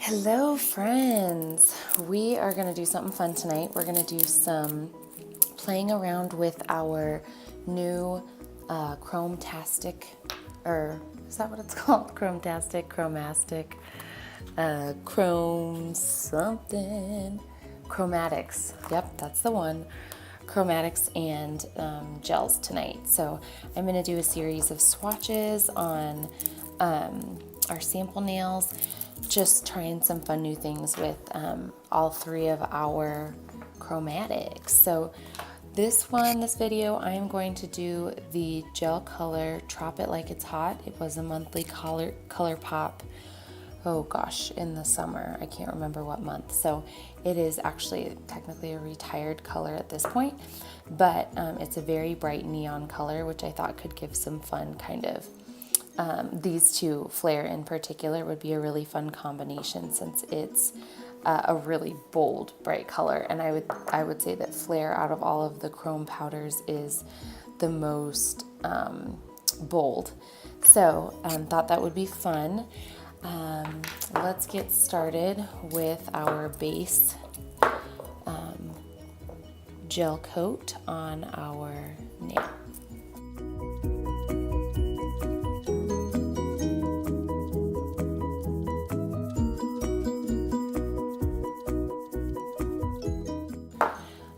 Hello friends, we are going to do something fun tonight. We're going to do some playing around with our new Chromtastic, or is that what it's called? Chromastic, Chrome something, Chromatics, yep, that's the one. Chromatics and gels tonight. So I'm going to do a series of swatches on our sample nails, just trying some fun new things with all three of our chromatics. So this video, I am going to do the gel color Drop It Like It's Hot. It was a monthly color pop, oh gosh, in the summer. I can't remember what month. So it is actually technically a retired color at this point, but it's a very bright neon color, which I thought could give some fun kind of these two, Flare in particular, would be a really fun combination since it's a really bold, bright color. And I would say that Flare, out of all of the chrome powders, is the most bold. So thought that would be fun. Let's get started with our base gel coat on our nail.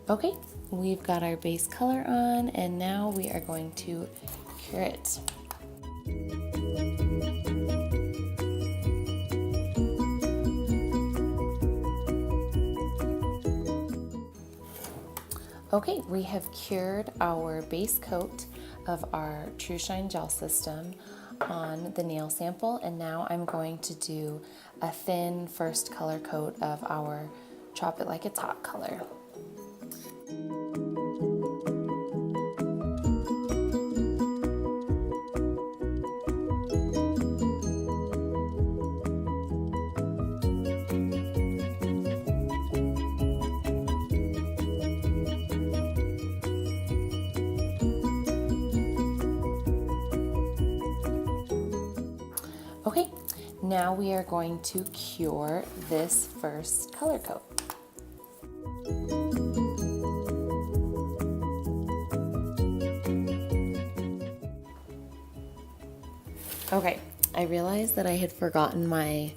Okay, we've got our base color on, and now we are going to cure it. Okay, we have cured our base coat of our True Shine gel system on the nail sample, and now I'm going to do a thin first color coat of our Drop It Like It's Hot color. Okay, now we are going to cure this first color coat. Okay, I realized that I had forgotten my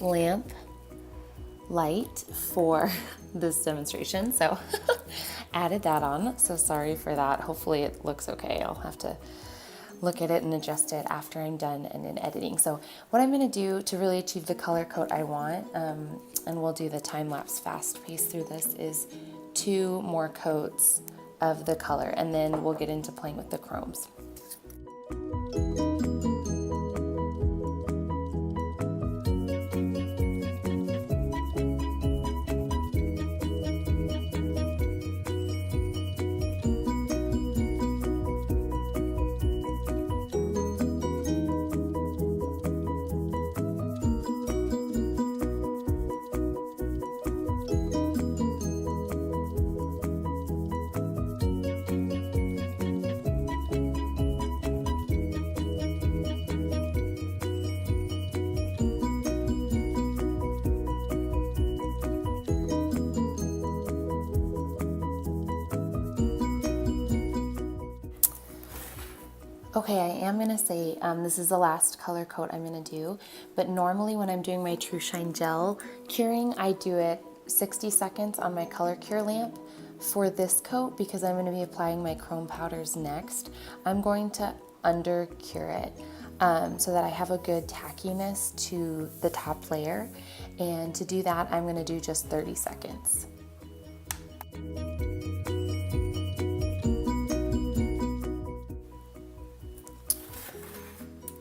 lamp light for this demonstration, so added that on. So sorry for that. Hopefully it looks okay. I'll have to look at it and adjust it after I'm done and in editing. So what I'm going to do to really achieve the color coat I want, and we'll do the time-lapse fast pace through this, is 2 more coats of the color, and then we'll get into playing with the chromes. Okay, I am going to say this is the last color coat I'm going to do, but normally when I'm doing my True Shine gel curing, I do it 60 seconds on my color cure lamp. For this coat, because I'm going to be applying my chrome powders next, I'm going to under cure it so that I have a good tackiness to the top layer, and to do that I'm going to do just 30 seconds.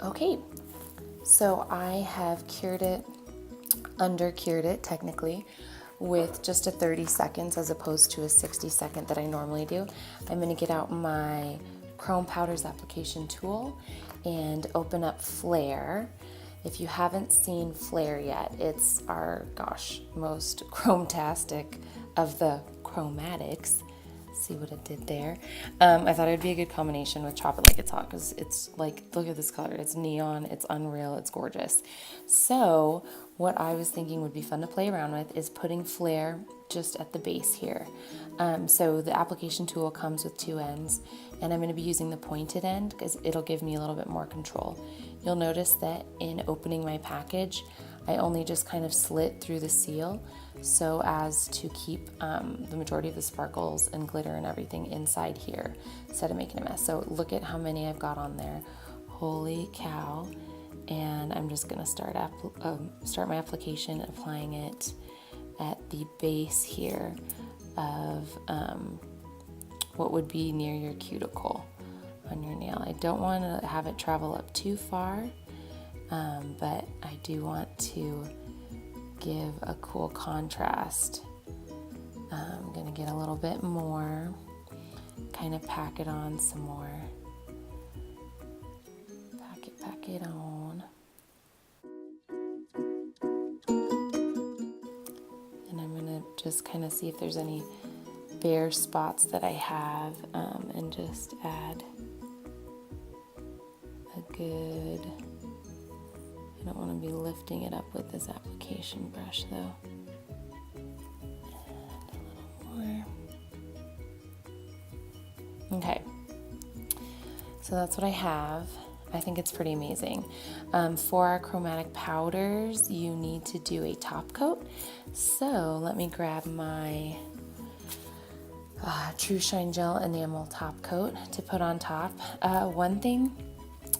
Okay, so I have cured it, under cured it technically, with just a 30 seconds as opposed to a 60-second that I normally do. I'm going to get out my Chrome Powders application tool and open up Flare. If you haven't seen Flare yet, it's our, most chromtastic of the chromatics. See what it did there. I thought it'd be a good combination with Chop It Like It's Hot because it's like, look at this color. It's neon, it's unreal, it's gorgeous. So what I was thinking would be fun to play around with is putting flare just at the base here. So the application tool comes with two ends, and I'm going to be using the pointed end because it'll give me a little bit more control. You'll notice that in opening my package, I only just kind of slit through the seal so as to keep the majority of the sparkles and glitter and everything inside here instead of making a mess. So look at how many I've got on there. Holy cow. And I'm just going to start my application, applying it at the base here of what would be near your cuticle on your nail. I don't want to have it travel up too far, but I do want to give a cool contrast. I'm going to get a little bit more, kind of pack it on some more. Pack it on. And I'm going to just kind of see if there's any bare spots that I have, and just add a good, I don't want to be lifting it up with this application brush though. And a little more. Okay, so that's what I have. I think it's pretty amazing. For our chromatic powders, you need to do a top coat. So let me grab my True Shine Gel Enamel top coat to put on top. One thing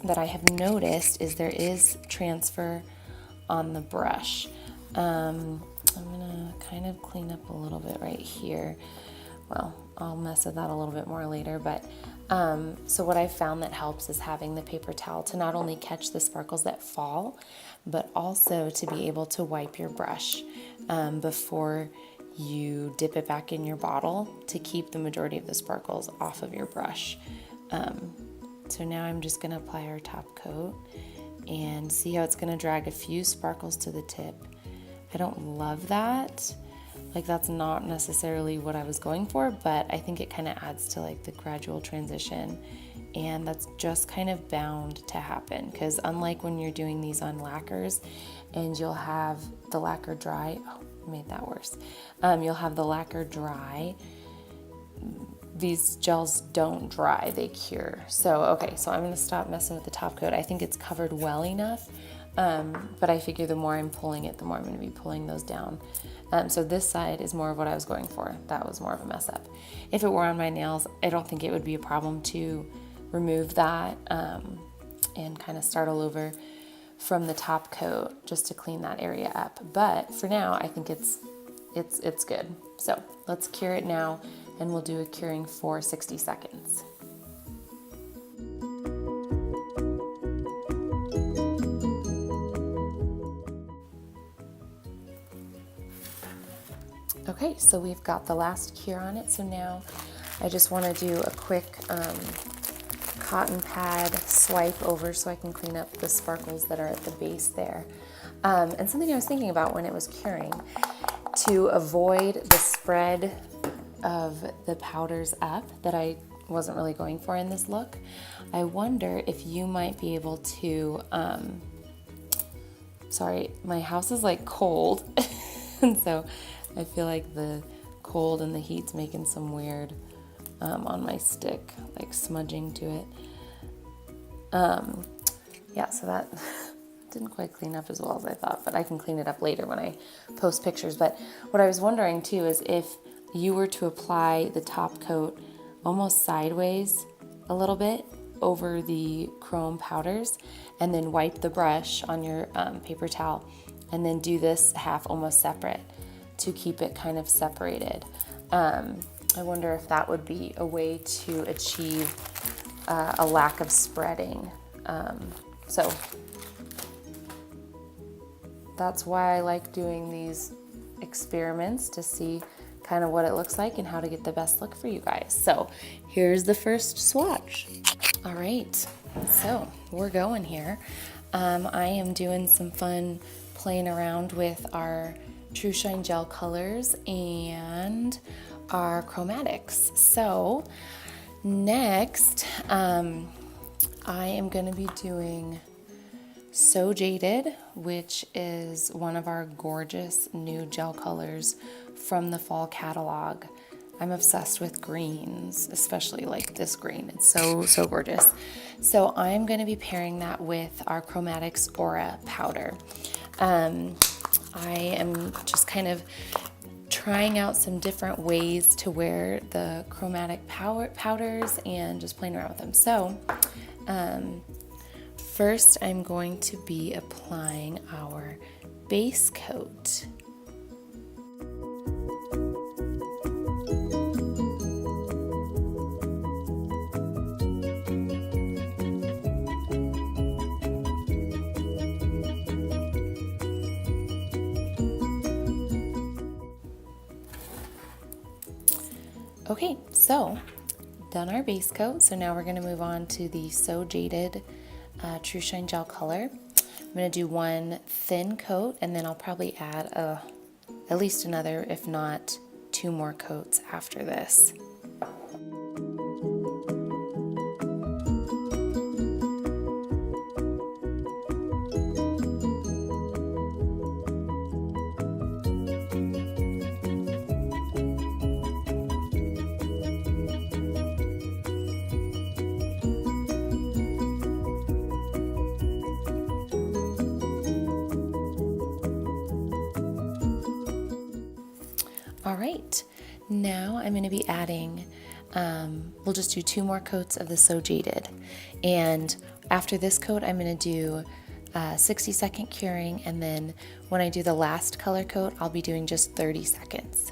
that I have noticed is there is transfer on the brush. I'm gonna kind of clean up a little bit right here. Well, I'll mess with that a little bit more later, but so what I found that helps is having the paper towel to not only catch the sparkles that fall, but also to be able to wipe your brush before you dip it back in your bottle to keep the majority of the sparkles off of your brush. So now I'm just going to apply our top coat and see how it's going to drag a few sparkles to the tip. I don't love that. Like, that's not necessarily what I was going for, but I think it kind of adds to like the gradual transition, and that's just kind of bound to happen because unlike when you're doing these on lacquers and you'll have the lacquer dry, made that worse. You'll have the lacquer dry. These gels don't dry, they cure. So, okay, so I'm gonna stop messing with the top coat. I think it's covered well enough, but I figure the more I'm pulling it, the more I'm gonna be pulling those down. So this side is more of what I was going for. That was more of a mess up. If it were on my nails, I don't think it would be a problem to remove that and kind of start all over from the top coat just to clean that area up. But for now, I think it's good. So let's cure it now, and we'll do a curing for 60 seconds. Okay, so we've got the last cure on it. So now I just want to do a quick cotton pad swipe over so I can clean up the sparkles that are at the base there. And something I was thinking about when it was curing, to avoid the spread of the powders up that I wasn't really going for in this look, I wonder if you might be able to, sorry, my house is like cold, and so I feel like the cold and the heat's making some weird on my stick, like smudging to it. Yeah, so that didn't quite clean up as well as I thought, but I can clean it up later when I post pictures. But what I was wondering too is if you were to apply the top coat almost sideways a little bit over the chrome powders and then wipe the brush on your paper towel and then do this half almost separate to keep it kind of separated. I wonder if that would be a way to achieve a lack of spreading. So that's why I like doing these experiments, to see kind of what it looks like and how to get the best look for you guys. So here's the first swatch. All right, so we're going here. I am doing some fun playing around with our True Shine Gel colors and our chromatics. So next, I am going to be doing So Jaded, which is one of our gorgeous new gel colors from the fall catalog. I'm obsessed with greens, especially like this green. It's so gorgeous. So I'm going to be pairing that with our Chromatics Aura powder. I am just kind of trying out some different ways to wear the chromatic powders and just playing around with them. So first I'm going to be applying our base coat. Okay, so done our base coat. So now we're going to move on to the So Jaded True Shine Gel Color. I'm going to do one thin coat, and then I'll probably add at least another, if not 2 more coats after this. All right, now I'm going to be adding, we'll just do 2 more coats of the So Jaded. And after this coat, I'm going to do 60-second curing. And then when I do the last color coat, I'll be doing just 30 seconds.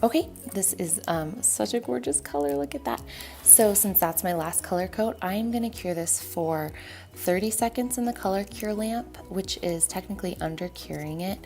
Okay, this is such a gorgeous color, look at that. So since that's my last color coat, I'm gonna cure this for 30 seconds in the color cure lamp, which is technically under curing it.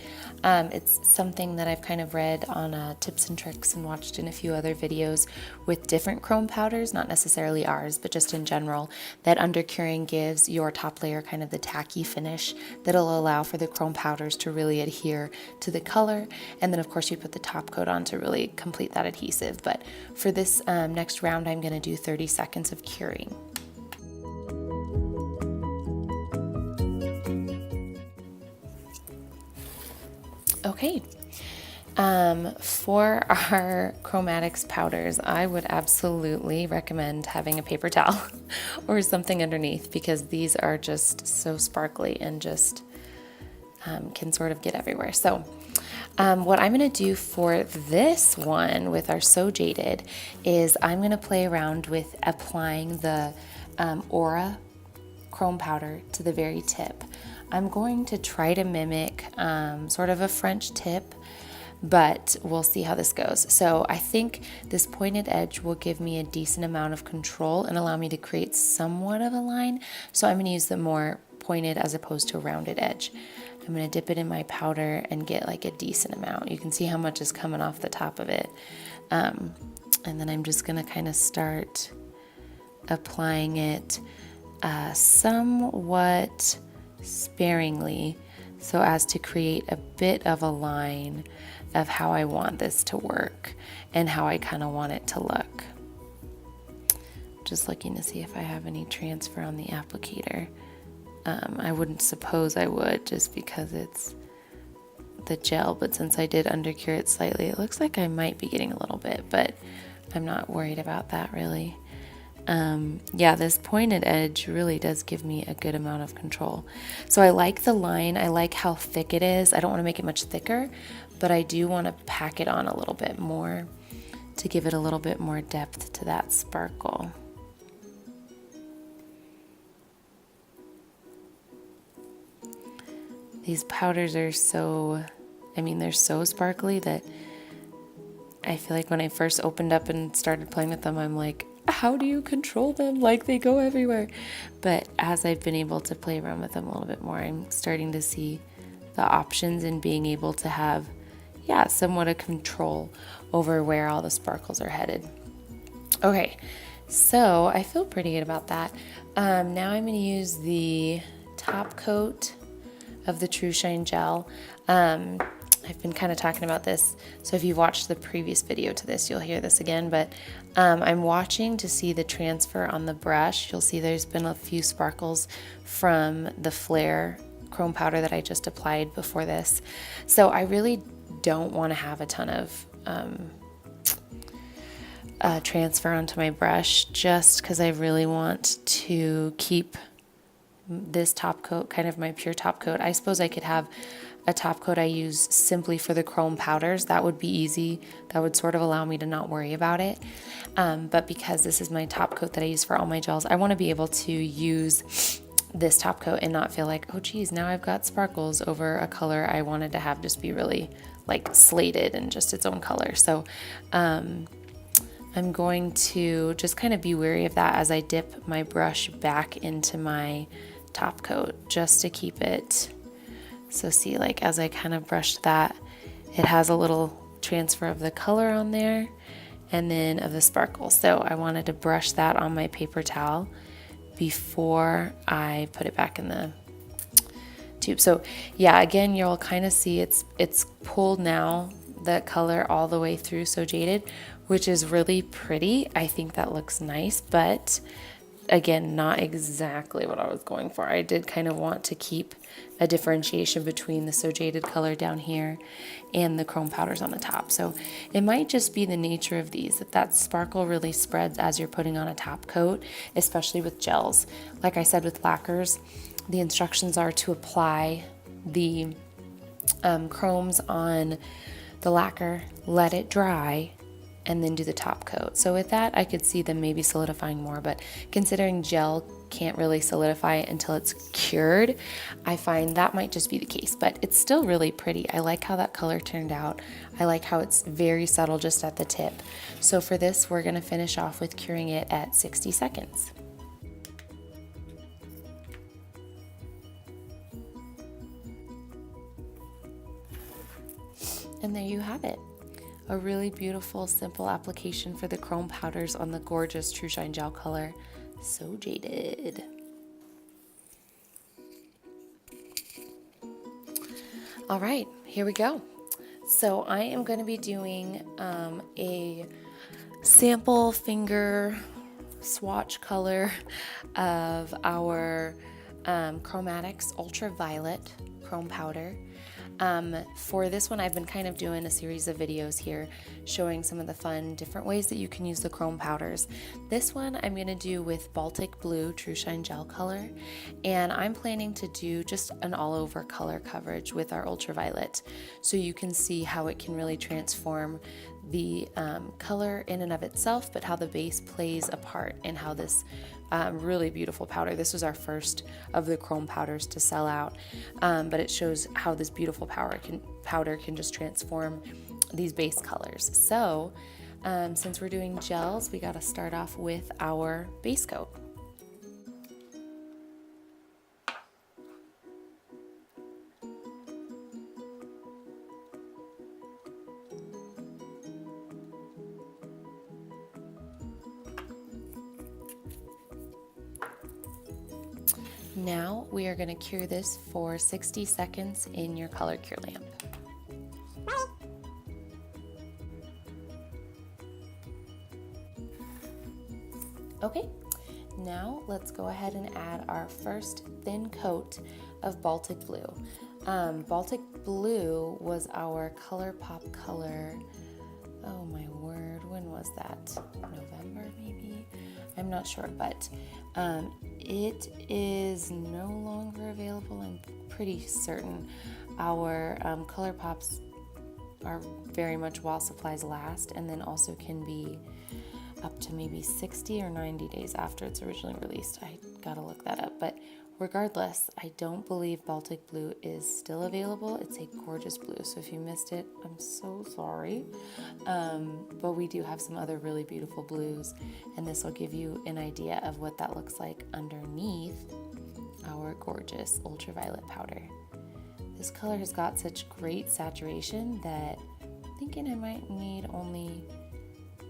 It's something that I've kind of read on tips and tricks and watched in a few other videos with different chrome powders, not necessarily ours, but just in general, that under curing gives your top layer kind of the tacky finish that'll allow for the chrome powders to really adhere to the color. And then of course you put the top coat on to really complete that adhesive. But for this next round, I'm gonna do 30 seconds of curing. Okay, for our Chromatics powders, I would absolutely recommend having a paper towel or something underneath, because these are just so sparkly and just can sort of get everywhere. So what I'm going to do for this one with our So Jaded is I'm going to play around with applying the Aura chrome powder to the very tip. I'm going to try to mimic sort of a French tip, but we'll see how this goes. So I think this pointed edge will give me a decent amount of control and allow me to create somewhat of a line. So I'm going to use the more pointed as opposed to a rounded edge. I'm going to dip it in my powder and get like a decent amount. You can see how much is coming off the top of it. And then I'm just going to kind of start applying it somewhat sparingly, so as to create a bit of a line of how I want this to work and how I kind of want it to look. Just looking to see if I have any transfer on the applicator. I wouldn't suppose I would, just because it's the gel, but since I did undercure it slightly, it looks like I might be getting a little bit, but I'm not worried about that really. yeah, this pointed edge really does give me a good amount of control. So I like the line. I like how thick it is. I don't want to make it much thicker, but I do want to pack it on a little bit more to give it a little bit more depth to that sparkle. These powders are so, they're so sparkly that I feel like when I first opened up and started playing with them, I'm like, how do you control them? Like, they go everywhere. But as I've been able to play around with them a little bit more, I'm starting to see the options and being able to have, yeah, somewhat of control over where all the sparkles are headed. Okay, so I feel pretty good about that. Now I'm going to use the top coat of the True Shine gel. I've been kind of talking about this, so if you've watched the previous video to this, you'll hear this again, but I'm watching to see the transfer on the brush. You'll see there's been a few sparkles from the Flare chrome powder that I just applied before this. So I really don't want to have a ton of transfer onto my brush, just because I really want to keep this top coat kind of my pure top coat. I suppose I could have a top coat I use simply for the chrome powders. That would be easy. That would sort of allow me to not worry about it. But because this is my top coat that I use for all my gels, I want to be able to use this top coat and not feel like, oh geez, now I've got sparkles over a color I wanted to have just be really like slated and just its own color. So I'm going to just kind of be wary of that as I dip my brush back into my top coat, just to keep it. So see, like as I kind of brushed that, it has a little transfer of the color on there and then of the sparkle. So I wanted to brush that on my paper towel before I put it back in the tube. So yeah, again, you'll kind of see it's pulled now, the color all the way through So Jaded, which is really pretty. I think that looks nice, but again, not exactly what I was going for. I did kind of want to keep a differentiation between the So Jaded color down here and the chrome powders on the top. So it might just be the nature of these, that sparkle really spreads as you're putting on a top coat, especially with gels. Like I said, with lacquers, the instructions are to apply the chromes on the lacquer, let it dry, and then do the top coat. So with that, I could see them maybe solidifying more, but considering gel can't really solidify until it's cured, I find that might just be the case, but it's still really pretty. I like how that color turned out. I like how it's very subtle just at the tip. So for this, we're gonna finish off with curing it at 60 seconds. And there you have it. A really beautiful, simple application for the chrome powders on the gorgeous True Shine gel color, So Jaded. All right, here we go. So I am going to be doing a sample finger swatch color of our Chromatics Ultraviolet chrome powder. For this one, I've been kind of doing a series of videos here showing some of the fun different ways that you can use the chrome powders. This one I'm going to do with Baltic Blue True Shine gel color, and I'm planning to do just an all-over color coverage with our ultraviolet, so you can see how it can really transform the color in and of itself, but how the base plays a part in how this really beautiful powder. This was our first of the chrome powders to sell out, but it shows how this beautiful powder can just transform these base colors. So since we're doing gels, we got to start off with our base coat. Now we are going to cure this for 60 seconds in your color cure lamp. Okay, now let's go ahead and add our first thin coat of Baltic Blue. Baltic Blue was our ColourPop color. Oh my word, when was that? November maybe? I'm not sure, but it is no longer available. I'm pretty certain. Our Color Pops are very much while supplies last, and then also can be up to maybe 60 or 90 days after it's originally released. I gotta look that up, but regardless, I don't believe Baltic Blue is still available. It's a gorgeous blue, so if you missed it, I'm so sorry. But we do have some other really beautiful blues, and this will give you an idea of what that looks like underneath our gorgeous ultraviolet powder. This color has got such great saturation that I'm thinking I might need only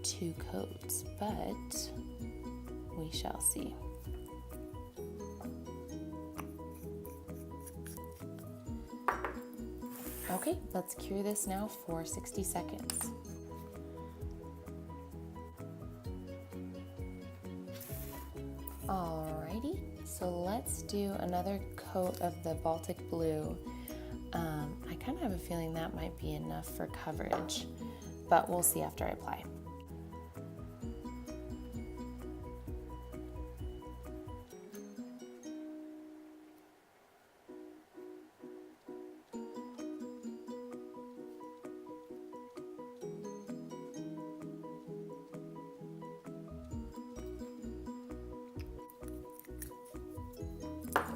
2 coats, but we shall see. Okay, let's cure this now for 60 seconds. Alrighty, so let's do another coat of the Baltic Blue. I kind of have a feeling that might be enough for coverage, but we'll see after I apply.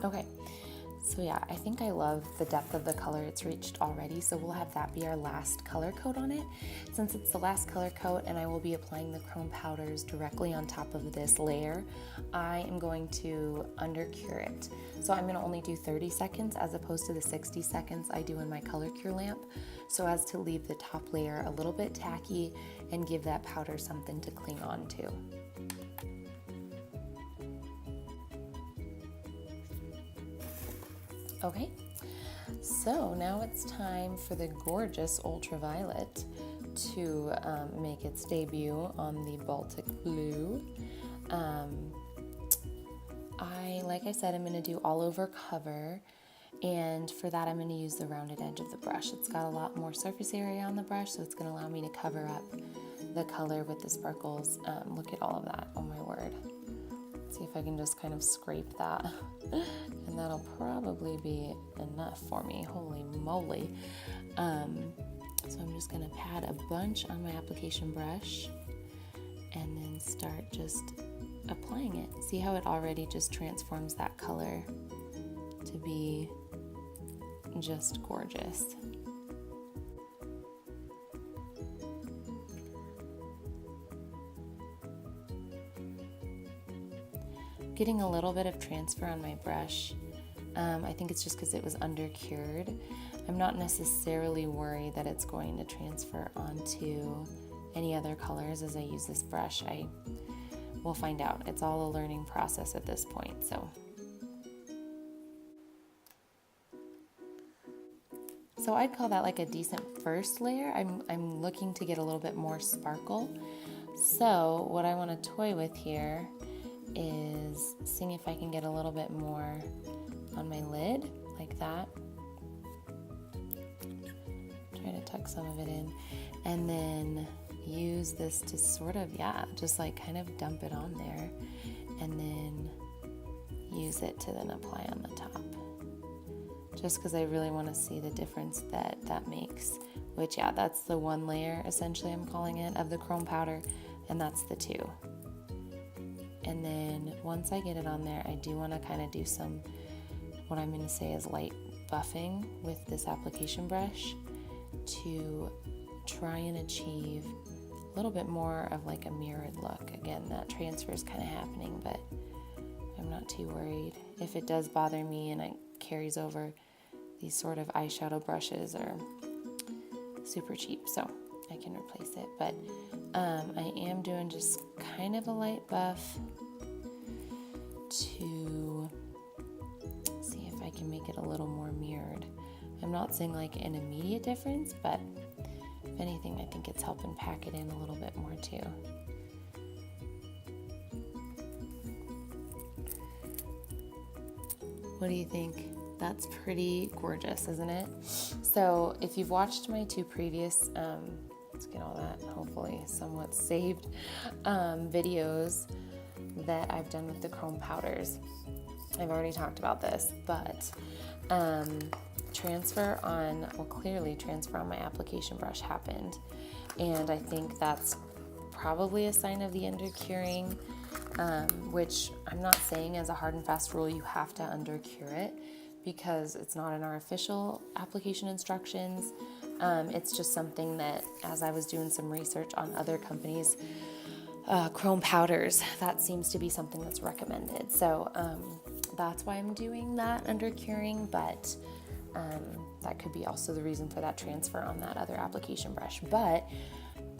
Okay, so yeah, I think I love the depth of the color it's reached already, so we'll have that be our last color coat on it. Since it's the last color coat and I will be applying the chrome powders directly on top of this layer, I am going to under cure it. So I'm going to only do 30 seconds as opposed to the 60 seconds I do in my color cure lamp, so as to leave the top layer a little bit tacky and give that powder something to cling on to. Okay, so now it's time for the gorgeous ultraviolet to make its debut on the Baltic Blue. Like I said, I'm going to do all over cover, and for that I'm going to use the rounded edge of the brush. It's got a lot more surface area on the brush, so it's going to allow me to cover up the color with the sparkles. Look at all of that, oh my word. Let's see if I can just kind of scrape that. And that'll probably be enough for me, holy moly. So I'm just gonna pat a bunch on my application brush and then start just applying it. See how it already just transforms that color to be just gorgeous. Getting a little bit of transfer on my brush. I think it's just because it was under cured. I'm not necessarily worried that it's going to transfer onto any other colors as I use this brush. We'll find out. It's all a learning process at this point. So I'd call that like a decent first layer. I'm looking to get a little bit more sparkle. So what I want to toy with here is seeing if I can get a little bit more on my lid, like that. Try to tuck some of it in, and then use this to sort of, just like kind of dump it on there, and then use it to then apply on the top. Just because I really want to see the difference that makes, which that's the 1 layer, essentially I'm calling it, of the chrome powder, and that's the 2. And then once I get it on there, I do want to kind of do some, what I'm going to say is light buffing with this application brush to try and achieve a little bit more of like a mirrored look. Again, that transfer is kind of happening, but I'm not too worried. If it does bother me and it carries over, these sort of eyeshadow brushes are super cheap, so I can replace it. But I am doing just kind of a light buff to see if I can make it a little more mirrored. I'm not saying like an immediate difference, but if anything, I think it's helping pack it in a little bit more too. What do you think? That's pretty gorgeous, isn't it? So if you've watched my 2 previous, let's get all that hopefully somewhat saved videos, that I've done with the chrome powders. I've already talked about this, but clearly transfer on my application brush happened. And I think that's probably a sign of the undercuring, which I'm not saying as a hard and fast rule you have to undercure it, because it's not in our official application instructions. It's just something that, as I was doing some research on other companies' chrome powders, that seems to be something that's recommended. So that's why I'm doing that undercuring, but that could be also the reason for that transfer on that other application brush. But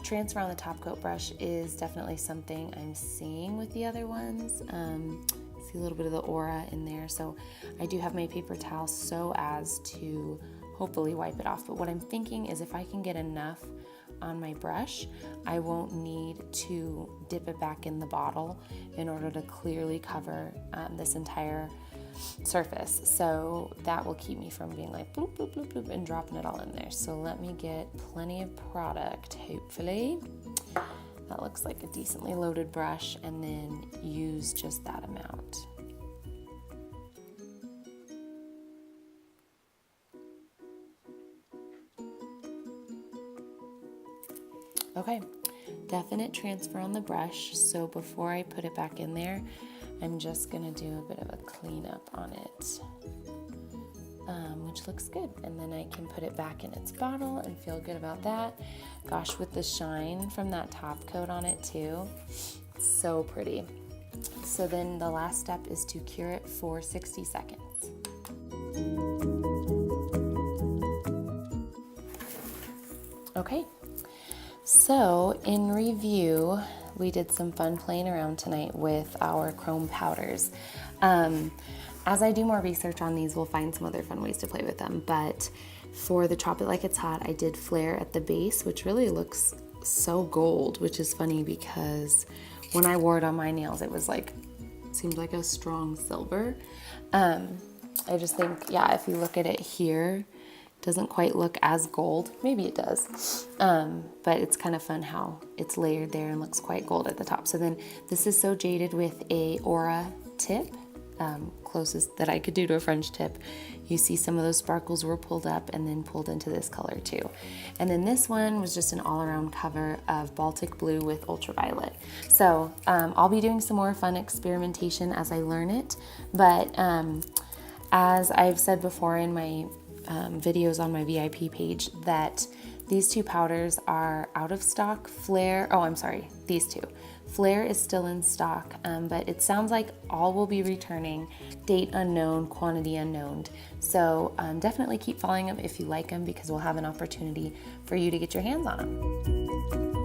transfer on the top coat brush is definitely something I'm seeing with the other ones. See a little bit of the aura in there. So I do have my paper towel so as to hopefully wipe it off. But what I'm thinking is if I can get enough on my brush, I won't need to dip it back in the bottle in order to clearly cover this entire surface. So that will keep me from being like bloop, bloop, bloop, bloop, and dropping it all in there. So let me get plenty of product, hopefully. That looks like a decently loaded brush, and then use just that amount. Okay, definite transfer on the brush. So before I put it back in there, I'm just gonna do a bit of a cleanup on it, which looks good. And then I can put it back in its bottle and feel good about that. Gosh, with the shine from that top coat on it too, it's so pretty. So then the last step is to cure it for 60 seconds. Okay, so in review, we did some fun playing around tonight with our chrome powders. As I do more research on these, we'll find some other fun ways to play with them. But for the Chop It Like It's Hot, I did flare at the base, which really looks so gold, which is funny because when I wore it on my nails, it was like, seemed like a strong silver. I just think, yeah, if you look at it here, it doesn't quite look as gold. Maybe it does, but it's kind of fun how it's layered there and looks quite gold at the top. So then this is So Jaded with a Aura tip, closest that I could do to a French tip. You see some of those sparkles were pulled up and then pulled into this color too. And then this one was just an all-around cover of Baltic Blue with Ultraviolet. So I'll be doing some more fun experimentation as I learn it, but as I've said before in my videos on my VIP page, that these two powders are out of stock. These two. Flare is still in stock, but it sounds like all will be returning, date unknown, quantity unknown. So definitely keep following them if you like them, because we'll have an opportunity for you to get your hands on them.